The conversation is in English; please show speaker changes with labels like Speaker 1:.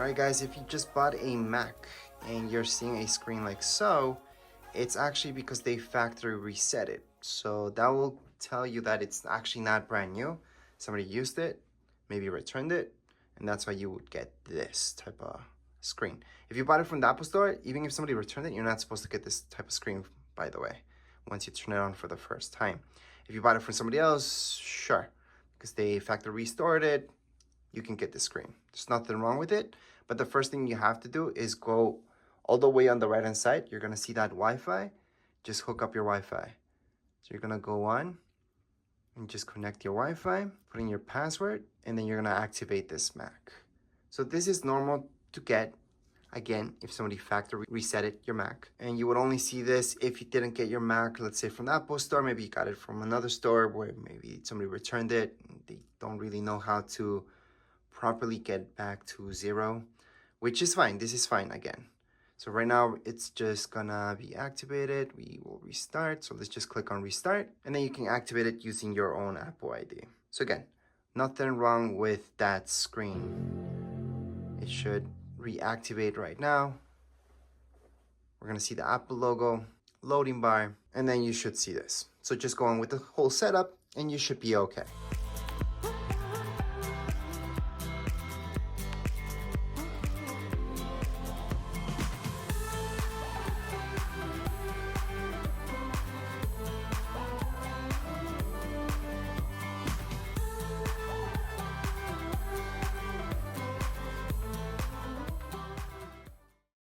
Speaker 1: Alright guys, if you just bought a Mac and you're seeing a screen like so, it's actually because they factory reset it. So that will tell you that it's actually not brand new. Somebody used it, maybe returned it, and that's why you would get this type of screen. If you bought it from the Apple Store, even if somebody returned it, you're not supposed to get this type of screen, by the way, once you turn it on for the first time. If you bought it from somebody else, sure, because they factory restored it, you can get the screen. There's nothing wrong with it, but the first thing you have to do is go all the way on the right hand side. You're gonna see that Wi-Fi. Just hook up your Wi-Fi. So you're gonna go on and just connect your Wi-Fi, put in your password, and then you're gonna activate this Mac. So this is normal to get, again, if somebody factory reset your Mac. And you would only see this if you didn't get your Mac, let's say from the Apple Store, maybe you got it from another store where maybe somebody returned it, and they don't really know how to properly get back to zero, which is fine. This is fine again. So right now it's just gonna be activated. We will restart. So let's just click on restart, and then you can activate it using your own Apple ID. So again, nothing wrong with that screen. It should reactivate right now. We're gonna see the Apple logo, loading bar, and then you should see this. So just go on with the whole setup and you should be okay.